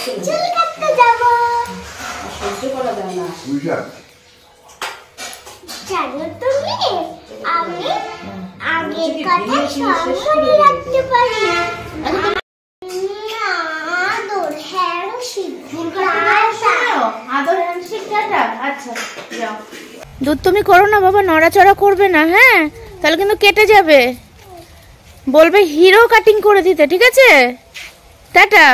চুল কাটতে যাব। সহ্য করা যায় না। জানো তুমি আমি আগের কথা সব মনে রাখতে পারি। আদর হ্যান্ডশেক চুল কাটা আদর হ্যান্ডশেক কাটা। আচ্ছা যাও। দুধ তুমি করো না বাবা, নড়াচড়া করবে না, হ্যাঁ তাহলে কিন্তু কেটে যাবে। বলবে হিরো কাটিং করে দিতে, ঠিক আছে? টাটা।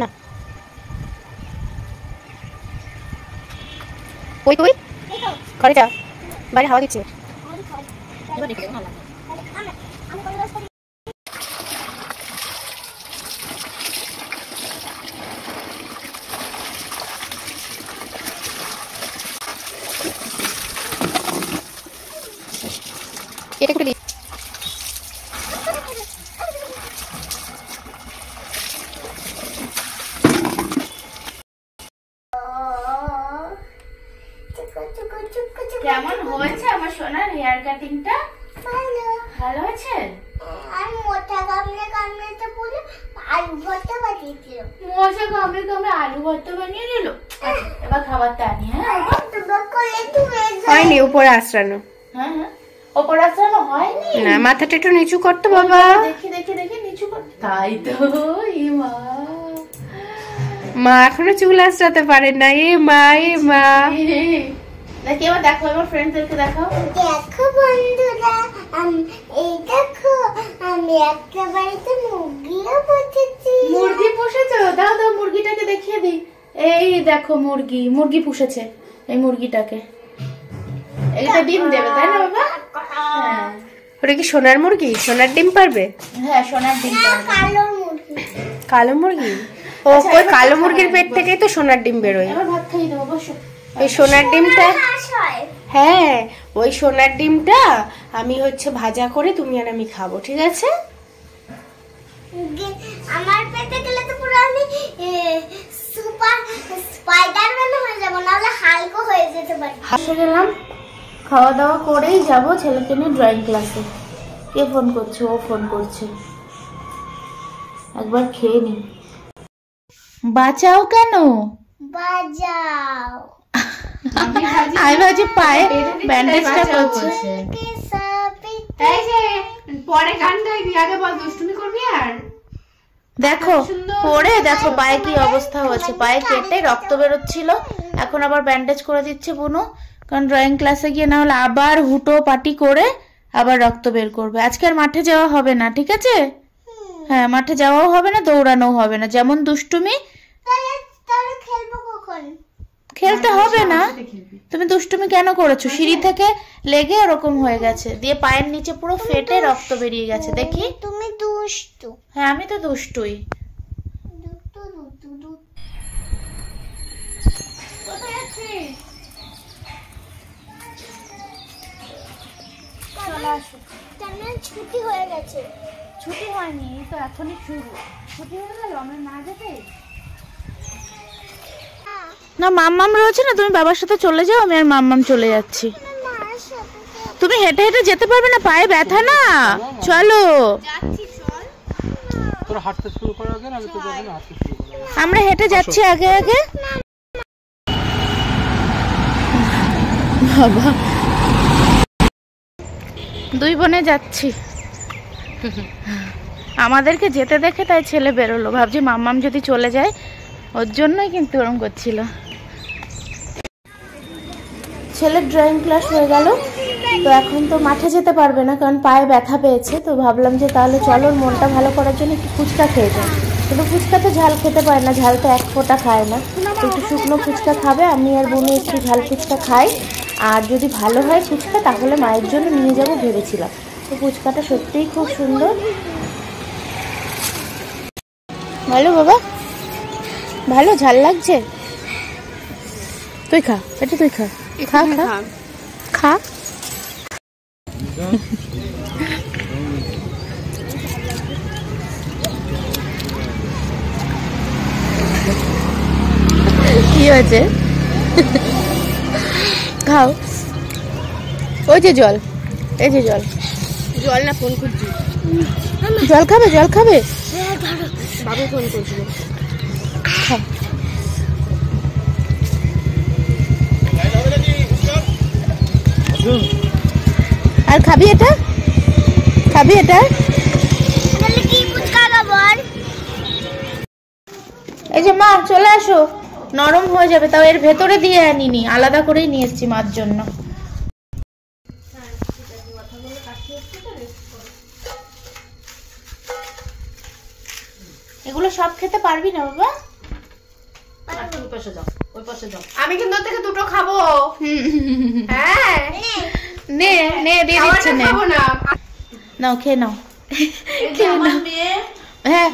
না ওই তুই ঘরে যা, বাইরে হাওয়া দিচ্ছে। কেটে কুটে কেমন হয়েছে আমার সোনার হেয়ার কাটিংটা? ভালো। ভালো হয়েছে? আমি মোটা গামলে গামলেতে পুরো আলু ভর্তা বানিয়ে দিল। মোটা গামলে গামলে আলু ভর্তা বানিয়ে দিল। এবার খাবারটা আনি। হ্যাঁ হয়নি উপরে আশ্রানো। হ্যাঁ হ্যাঁ উপরে আশ্রানো হয়নি না, মাথাটা একটু নিচু করতে বাবা। দেখি দেখি দেখি নিচু কর। তাই তো এ মা, মা এখনো চুল আশ্রাতে পারে না। এ মা এ মা। দেখি এবার দেখো, এবার ফ্রেন্ডদেরকে দেখাও। দেখো বন্ধুরা এই দেখো আমি একটা বাড়িতে মুরগিও পুষেছি। মুরগি পুষেছো? দাও দাও মুরগিটাকে দেখিয়ে দিই। এই দেখো মুরগি, মুরগি পুষেছে এই মুরগিটাকে। এটা ডিম দেবে তাই না বাবা? হ্যাঁ। ওটা কি সোনার মুরগি? সোনার ডিম পারবে? হ্যাঁ সোনার ডিম পারবে। কালো মুরগি। কালো মুরগি? ও ওই কালো মুরগির পেট থেকেই তো সোনার ডিম বেরোয়। এবার ভাত খাইয়ে দেবো বসো। ওই সোনার ডিমটা, হ্যাঁ ওই সোনার ডিমটা আমি হচ্ছে ভাজা করে তুমি আর আমি খাবো, ঠিক আছে? আমার পেটে গেলে তো পুরো আমি সুপার স্পাইডারম্যান হয়ে যাব, নাহলে হালকা হয়ে যেতে পারি। হাসে গেলাম, খাওয়া দাওয়া করেই যাব ছেলেকে নিয়ে ড্রয়িং ক্লাসে। কে ফোন করছে? ও ফোন করছে, একবার খেয়ে নি। বাঁচাও কেন? বাজাও। আমি ভাবছি পায়ে ব্যান্ডেজটা করছে। এই যে পরে গান গাইবি, আগে বল দুষ্টুমি করবি। আর দেখো পরে দেখো পায়ে কি অবস্থা হয়েছে। পায়ে কেটে রক্ত বেরোচ্ছিল, এখন আবার ব্যান্ডেজ করে দিচ্ছে বুনু, কারণ ড্রয়িং ক্লাসে গিয়ে না হলে আবার হুটো পাটি করে আবার রক্ত বের করবে। আজকে আর মাঠে যাওয়া হবে না, ঠিক আছে? হ্যাঁ মাঠে যাওয়াও হবে না, দৌড়ানোও হবে না। যেমন দুষ্টুমি খেলবো কখন? খেলতে হবে না। তুমি দুষ্টুমি কেন করেছো? সিঁড়ি থেকে লেগে ওরকম হয়ে গেছে, দিয়ে পায়ের নিচে পুরো ফেটে রক্ত বেরিয়ে গেছে। দেখি তুমি দুষ্টু। হ্যাঁ আমি তো দুষ্টুই। ছুটি হয়ে গেছে। ছুটি হয়নি, এই তো এখনই শুরু। ছুটি হয়ে গেল আমরা না যেতে? না মাম্মাম রয়েছে না, তুমি বাবার সাথে চলে যাও, আমি আর মাম্মাম চলে যাচ্ছি। তুমি হেঁটে হেঁটে যেতে পারবে না, পায়ে ব্যথা না। চলো আমরা হেঁটে যাচ্ছি আগে আগে। বাবা দুই বোনে যাচ্ছি, আমাদেরকে যেতে দেখে তাই ছেলে বেরোলো। ভাবছি মাম্মাম যদি চলে যায়, ওর জন্যই কিন্তু ওরম করছিল। ছেলের ড্রয়িং ক্লাস হয়ে গেল, তো এখন তো মাঠে যেতে পারবে না কারণ পায়ে ব্যথা পেয়েছে। তো ভাবলাম যে তাহলে চলো মনটা ভালো করার জন্য একটু ফুচকা খেয়ে যাই। কিন্তু ফুচকা তো ঝাল খেতে পারে না, ঝাল তো এক ফোঁটা খায় না। একটু শুকনো ফুচকা খাবে, আমি আর বোনে একটু ঝাল ফুচকা খাই। আর যদি ভালো হয় ফুচকা তাহলে মায়ের জন্য নিয়ে যাবো ভেবেছিলাম। তো ফুচকাটা সত্যিই খুব সুন্দর। ভালো বাবা, ভালো ঝাল লাগছে। তুই খা, এটা তুই খা, খা খা খা। কি হয়েছে? খাও। ওই যে জল, এই যে জল। জল না, ফোন করছি। জল খাবে, জল খাবে? বাবু ফোন করছিল। আর খাবি এটা, খাবি এটা? এই যে মা চলে আসো, নরম হয়ে যাবে। তাও এর ভেতরে দিয়ে আনিনি, আলাদা করেই নিয়ে এসেছি মার জন্য। এগুলো সব খেতে পারবি না বাবা? আমি কিন্তু ওর থেকে দুটো খাবো। হ্যাঁ নে নে দিয়ে দিচ্ছি, নে নাও খেয়ে নাও। হ্যাঁ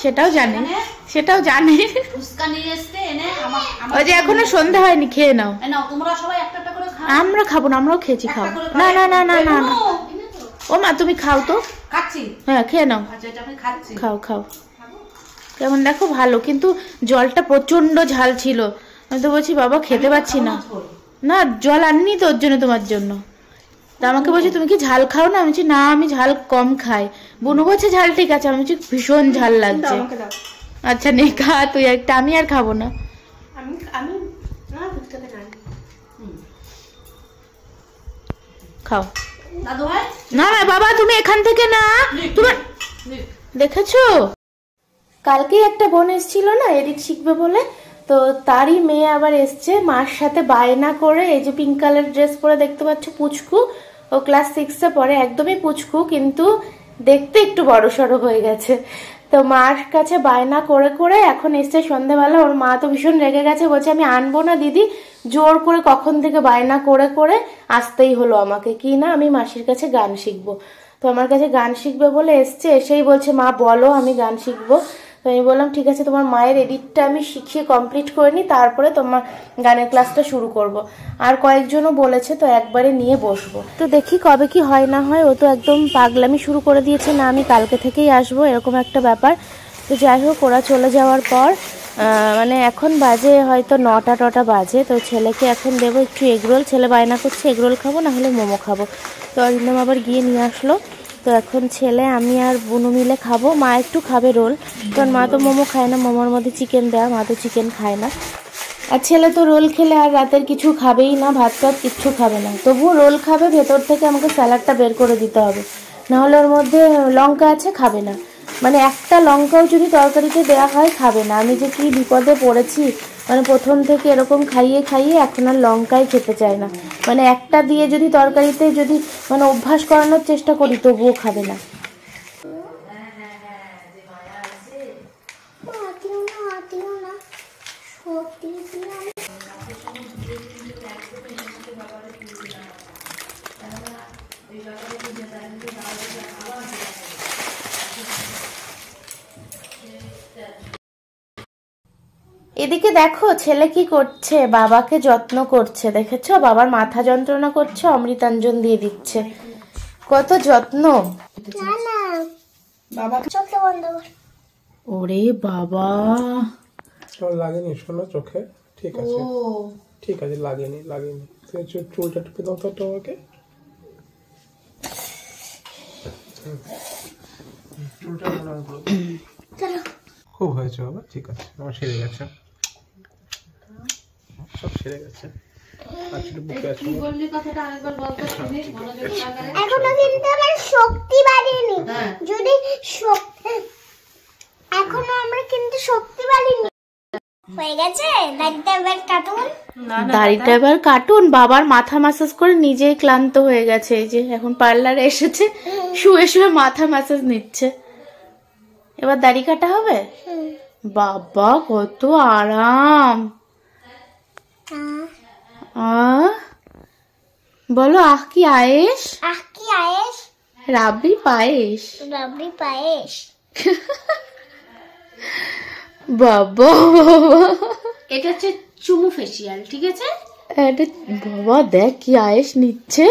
সেটাও জানি, সেটাও জানি। ওই যে এখনো সন্ধ্যা হয়নি, খেয়ে নাও। আমরা খাবো না, আমরাও খেয়েছি। খাও। না না না না না, ও মা তুমি খাও তো। হ্যাঁ খেয়ে নাও, খাও খাও। কেমন দেখো, ভালো, কিন্তু জলটা প্রচন্ড ঝাল ছিল। আমি তো বলছি বাবা খেতে পাচ্ছি না। না জল আননি তো ওর জন্য, তোমার জন্য। তা আমাকে বলছি তুমি কি ঝাল খাও না? আমি বলছি না আমি ঝাল কম খাই। বুনু বলছে ঝাল ঠিক আছে, আমি বলছি ভীষণ ঝাল লাগছে। আচ্ছা নে খা তুই একটা, আমি আর খাবো না। খাও। না না বাবা তুমি এখান থেকে না, তোমার দেখেছো কালকে একটা বোন এসেছিল না এডিট শিখবে বলে, তো তারই মেয়ে আবার এসছে মার সাথে বায়না করে। এই যে পিঙ্ক কালার ড্রেস পরে দেখতে পাচ্ছ, পুচকু, ও ক্লাস 6-এ পড়ে, একদমই পুচকু, কিন্তু দেখতে একটু বড় সড়ো হয়ে গেছে। তো মার কাছে বায়না করে করে এখন এসছে সন্ধ্যাবেলা। ওর মা তো ভীষণ রেগে গেছে, বলছে আমি আনবো না দিদি। জোর করে কখন থেকে বায়না করে করে আসতেই হলো আমাকে, কি না আমি মাসির কাছে গান শিখবো। তো আমার কাছে গান শিখবে বলে এসছে, এসেই বলছে মা বলো আমি গান শিখবো। তো আমি বললাম ঠিক আছে তোমার মায়ের এডিটটা আমি শিখিয়ে কমপ্লিট করে নিই, তারপরে তোমার গানের ক্লাসটা শুরু করব। আর কয়েকজনও বলেছে, তো একবারে নিয়ে বসবো। তো দেখি কবে কি হয় না হয়। ও তো একদম পাগলামি শুরু করে দিয়েছে, না আমি কালকে থেকেই আসবো, এরকম একটা ব্যাপার। তো যাই হোক ওরা চলে যাওয়ার পর মানে এখন বাজে হয়তো 9টা বাজে। তো ছেলেকে এখন দেবো একটু এগরোল। ছেলে বায়না করছে এগরোল খাবো, না হলে মোমো খাবো। তো অরিন্দম আবার গিয়ে নিয়ে আসলো। তো এখন ছেলে আমি আর বুনু মিলে খাবো। মা একটু খাবে রোল, কারণ মা তো মোমো খায় না, মোমোর মধ্যে চিকেন দেওয়া, মা তো চিকেন খায় না। আর ছেলে তো রোল খেলে আর রাতের কিছু খাবেই না, ভাত টাত কিচ্ছু খাবে না। তবুও রোল খাবে, ভেতর থেকে আমাকে স্যালাডটা বের করে দিতে হবে, নাহলে ওর মধ্যে লঙ্কা আছে, খাবে না। মানে একটা লঙ্কাও যদি তরকারিতে দেওয়া হয় খাবে না। আমি যে কি বিপদে পড়েছি, মানে প্রথম থেকে এরকম খাইয়ে খাইয়ে এখন আর লঙ্কাই খেতে চায় না। মানে একটা দিয়ে যদি তরকারিতে যদি মানে অভ্যাস করানোর চেষ্টা করি তবুও খাবে না। এদিকে দেখো ছেলে কি করছে, বাবাকে যত্ন করছে, দেখেছো? বাবার মাথা যন্ত্রণা করছে, অমৃতাঞ্জন দিয়ে দিচ্ছে, কত যত্ন। ওরে বাবা, লাগেনি শোনো চোখে? ঠিক আছে ঠিক আছে, লাগেনি লাগেনি। চুলটা টিপে দাও তো তোমাকে, চুলটা খুব হয়েছে বাবা, ঠিক আছে, আমার সেরে গেছে, সব সেরে গেছে। এখনো কিন্তু আমার শক্তি বাড়েনি, যদি এখনো আমরা কিন্তু শক্তি বাড়েনি। হয়ে গেছে দাড়িটা এবার কাটুন। বাবার মাথা ম্যাসাজ করে নিজেই ক্লান্ত হয়ে গেছে, এই যে এখন পার্লারে এসেছে, শুয়ে শুয়ে মাথা ম্যাসাজ নিচ্ছে। এবার দাড়ি কাটা হবে? বাবা কত আরাম। বলো আহ কি আয়েশ, আহ কি আয়েশ, রাবড়ি পায়েস, রাবড়ি পায়েস। বাবা এটা হচ্ছে চুমু ফেসিয়াল, ঠিক আছে? এটা বাবা দেখ কি আয়েশ নিচ্ছে।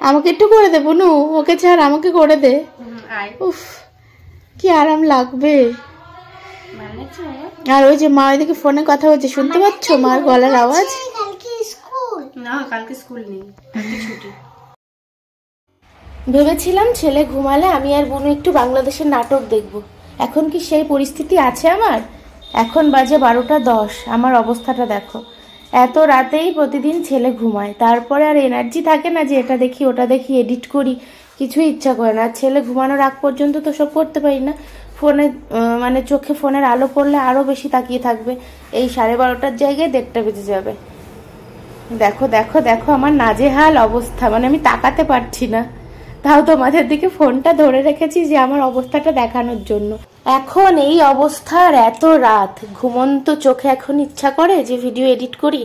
আমাকে একটু করে দে বনু, ওকে ছাড়, আমাকে করে দে। উফ কি আরাম লাগবে। আর ওই যে মা ওইদিকে ফোনে কথা বলছে, শুনতে পাচ্ছ মার গলার আওয়াজ? কালকে স্কুল না, কালকে স্কুল নেই, কালকে ছুটি। ভেবেছিলাম ছেলে ঘুমালে আমি আর বোনু একটু বাংলাদেশের নাটক দেখব। এখন কি সেই পরিস্থিতি আছে আমার? এখন বাজে 12:10। আমার অবস্থাটা দেখো। এত রাতেই প্রতিদিন ছেলে ঘুমায়, তারপরে আর এনার্জি থাকে না যে এটা দেখি ওটা দেখি এডিট করি, কিছুই ইচ্ছা করে না। ছেলে ঘুমানোর আগ পর্যন্ত তো সব করতে পারি না। ফোনে মানে চোখে ফোনের আলো পড়লে আরো বেশি তাকিয়ে থাকবে। এই 12:30টার জায়গায় 1:30 বেজে যাবে। দেখো দেখো দেখো আমার নাজেহাল অবস্থা, মানে আমি তাকাতে পারছি না। তাও তোমাদের দিকে ফোনটা ধরে রেখেছি যে আমার অবস্থাটা দেখানোর জন্য। এখন এই অবস্থার এত রাত, ঘুমন্ত চোখে এখন ইচ্ছা করে যে ভিডিও এডিট করি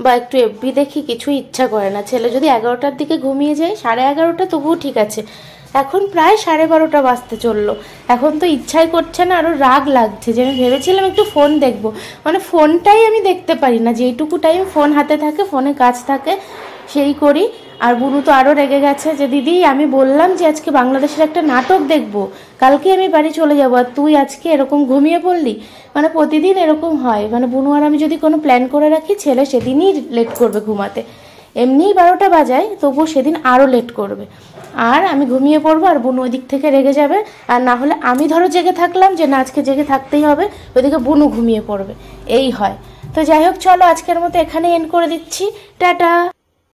বা একটু এফবি দেখি, কিছু ইচ্ছা করে না। ছেলে যদি 11টার দিকে ঘুমিয়ে যায়, 11:30 তবুও ঠিক আছে। এখন প্রায় 12:30 বাজতে চললো। এখন তো ইচ্ছাই করছে না, আরো রাগ লাগছে যে আমি ভেবেছিলাম একটু ফোন দেখবো, মানে ফোনটাই আমি দেখতে পারি না। যেইটুকু টাইম ফোন হাতে থাকে, ফোনে কাজ থাকে, সেই করি। আর বুনু তো আরো রেগে গেছে যে দিদি আমি বললাম যে আজকে বাংলাদেশের একটা নাটক দেখবো, কালকে আমি বাড়ি চলে যাবো, আর তুই আজকে এরকম ঘুমিয়ে পড়লি। মানে প্রতিদিন এরকম হয়, মানে বুনু আর আমি যদি কোনো প্ল্যান করে রাখি, ছেলে সেদিনই লেট করবে ঘুমাতে। এমনিই 12টা বাজায়, তবুও সেদিন আরো লেট করবে। আর আমি ঘুমিয়ে পড়বো আর বুনু ওই দিক থেকে রেগে যাবে। আর না হলে আমি ধরো জেগে থাকলাম যে না আজকে জেগে থাকতেই হবে, ওইদিকে বুনু ঘুমিয়ে পড়বে। এই হয়। তো যাই হোক, চলো আজকের মতো এখানে এন্ড করে দিচ্ছি। টাটা।